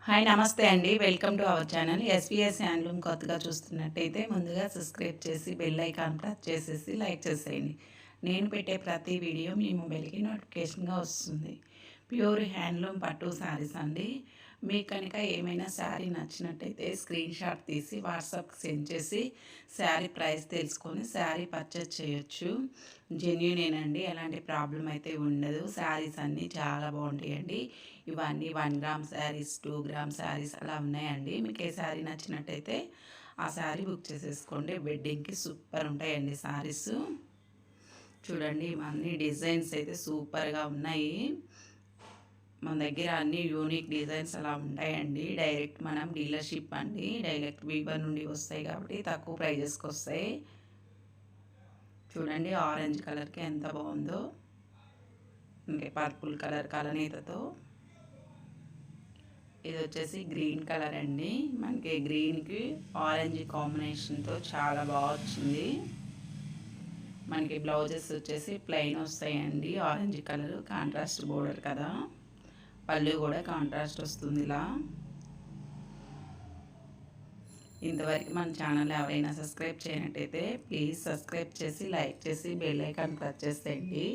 Hi నమస్తే అండి. Welcome to our channel. SVS handloom కొత్తగా చూస్తున్నట్టయితే ముందుగా సబ్స్క్రైబ్ చేసి బెల్ ఐకాన్ ప్రెస్ చేసేసి లైక్ చేసేయండి. నేను పెట్టే ప్రతి వీడియో మీ మొబైల్‌కి నోటిఫికేషన్‌గా వస్తుంది. ప్యూర్ హ్యాండ్లూమ్ పట్టు శారీస్ అండి. మీకు కనుక ఏమైనా శారీ నచ్చినట్టయితే స్క్రీన్ షాట్ తీసి వాట్సాప్కి సెండ్ చేసి శారీ ప్రైస్ తెలుసుకొని శారీ పర్చేస్ చేయొచ్చు. జెన్యూనేనండి, ఎలాంటి ప్రాబ్లం అయితే ఉండదు. శారీస్ అన్నీ చాలా బాగుంటాయండి. ఇవన్నీ 1 గ్రామ్ శారీస్, 2 గ్రామ్ శారీస్ అలా ఉన్నాయండి. మీకు ఏ శారీ నచ్చినట్టయితే ఆ శారీ బుక్ చేసేసుకోండి. వెడ్డింగ్కి సూపర్ ఉంటాయండి శారీస్. చూడండి, ఇవన్నీ డిజైన్స్ అయితే సూపర్గా ఉన్నాయి. మన దగ్గర అన్ని యూనిక్ డిజైన్స్ అలా ఉంటాయండి. డైరెక్ట్ మనం డీలర్షిప్ అండి, డైరెక్ట్ వీవర్ నుండి వస్తాయి కాబట్టి తక్కువ ప్రైజెస్కి వస్తాయి. చూడండి, ఆరెంజ్ కలర్కి ఎంత బాగుందో, ఇంకా పర్పుల్ కలర్ కలనేతతో. ఇది వచ్చేసి గ్రీన్ కలర్ అండి. మనకి గ్రీన్కి ఆరెంజ్ కాంబినేషన్తో చాలా బాగా వచ్చింది. మనకి బ్లౌజెస్ వచ్చేసి ప్లెయిన్ వస్తాయండి. ఆరెంజ్ కలర్ కాంట్రాస్ట్ బోర్డర్ కదా, పళ్ళు కూడా కాంట్రాస్ట్ వస్తుంది. ఇలా ఇంతవరకు మన ఛానల్ ఎవరైనా సబ్స్క్రైబ్ చేయనట్టయితే ప్లీజ్ సబ్స్క్రైబ్ చేసి లైక్ చేసి బెల్ ఐకాన్ ప్రెస్ చేసేయండి.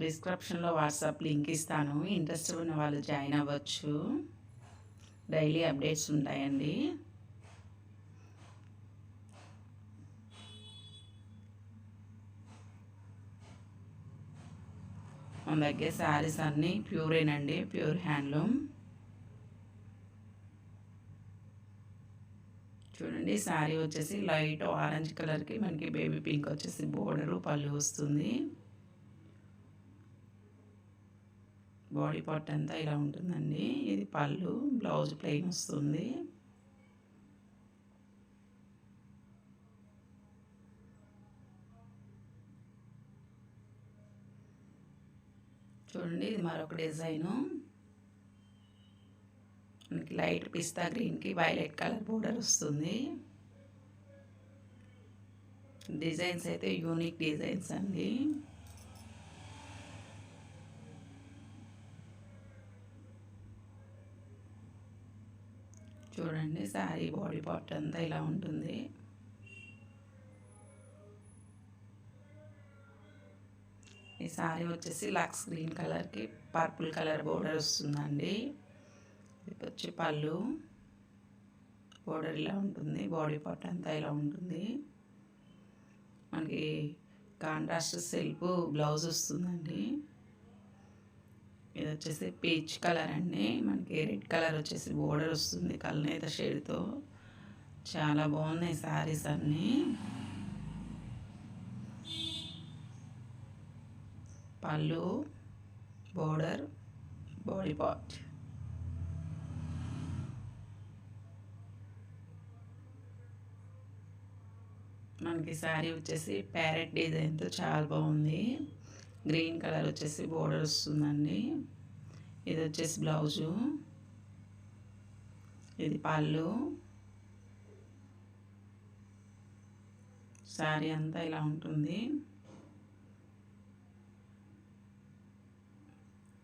డిస్క్రిప్షన్లో వాట్సాప్ లింక్ ఇస్తాను. ఇంట్రెస్ట్ ఉన్న వాళ్ళు జాయిన్ అవ్వచ్చు. డైలీ అప్డేట్స్ ఉంటాయండి. మన దగ్గర శారీస్ అన్నీ ప్యూరేనండి, ప్యూర్ హ్యాండ్లూమ్. చూడండి, శారీ వచ్చేసి లైట్ ఆరెంజ్ కలర్కి మనకి బేబీ పింక్ వచ్చేసి బోర్డరు, పళ్ళు వస్తుంది. బాడీ పార్ట్ అంతా ఇలా ఉంటుందండి. ఇది పళ్ళు, బ్లౌజ్ ప్లెయిన్ వస్తుంది. చూడండి, ఇది మరొక డిజైను. మనకి లైట్ పిస్తా గ్రీన్కి వైలెట్ కలర్ బోర్డర్ వస్తుంది. డిజైన్స్ అయితే యూనిక్ డిజైన్స్ అండి. చూడండి, శారీ బాడీ పార్ట్ అంతా ఇలా ఉంటుంది. ఈ శారీ వచ్చేసి లక్స్ గ్రీన్ కలర్కి పర్పుల్ కలర్ బోర్డర్ వస్తుందండి. ఇది వచ్చి పళ్ళు, బోర్డర్ ఇలా ఉంటుంది. బాడీ పార్ట్ అంతా ఇలా ఉంటుంది. మనకి కాంట్రాస్ట్ సెల్ఫ్ బ్లౌజ్ వస్తుందండి. ఇది వచ్చేసి పీచ్ కలర్ అండి. మనకి రెడ్ కలర్ వచ్చేసి బోర్డర్ వస్తుంది కల్నేత షేడ్తో. చాలా బాగున్నాయి శారీస్ అన్నీ. పళ్ళు, బోర్డర్, బాడీ పార్ట్. మనకి శారీ వచ్చేసి ప్యారెట్ డిజైన్తో చాలా బాగుంది. గ్రీన్ కలర్ వచ్చేసి బోర్డర్ వస్తుందండి. ఇది వచ్చేసి బ్లౌజు, ఇది పళ్ళు. శారీ అంతా ఇలా ఉంటుంది.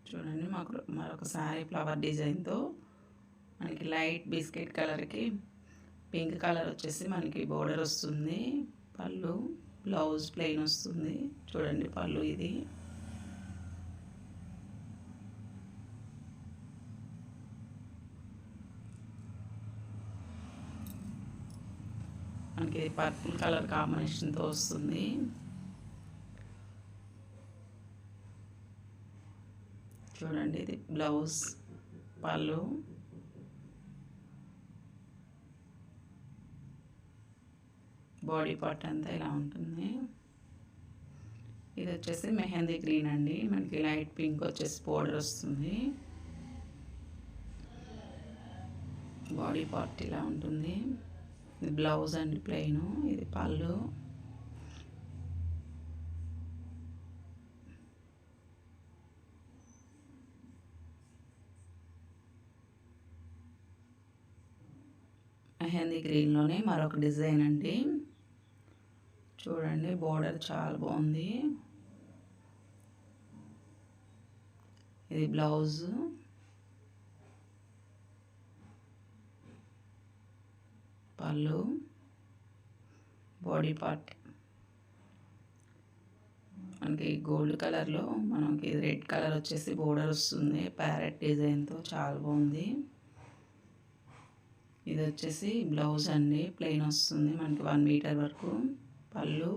చూడండి, మాకు మరొక శారీ ఫ్లవర్ డిజైన్తో మనకి లైట్ బిస్కెట్ కలర్కి పింక్ కలర్ వచ్చేసి మనకి బోర్డర్ వస్తుంది. పళ్ళు, బ్లౌజ్ ప్లెయిన్ వస్తుంది. చూడండి, పళ్ళు ఇది. మనకి పర్పుల్ కలర్ కాంబినేషన్తో వస్తుంది. చూడండి, ఇది బ్లౌజ్, పళ్ళు, బాడీ పార్ట్ అంతా ఇలా ఉంటుంది. ఇది వచ్చేసి మెహందీ గ్రీన్ అండి. మనకి లైట్ పింక్ వచ్చేసి బోర్డర్ వస్తుంది. బాడీ పార్ట్ ఇలా ఉంటుంది. ఇది బ్లౌజ్ అండి ప్లెయిన్. ఇది పళ్ళు. మెహందీ గ్రీన్లోనే మరొక డిజైన్ అండి. చూడండి, బోర్డర్ చాలా బాగుంది. ఇది బ్లౌజు, పళ్ళు, బాడీ పార్ట్ మనకి గోల్డ్ కలర్లో మనకి రెడ్ కలర్ వచ్చేసి బోర్డర్ వస్తుంది ప్యారెట్ డిజైన్తో, చాలా బాగుంది. ఇది వచ్చేసి బ్లౌజ్ అండి, ప్లెయిన్ వస్తుంది మనకి 1 మీటర్ వరకు. పళ్ళు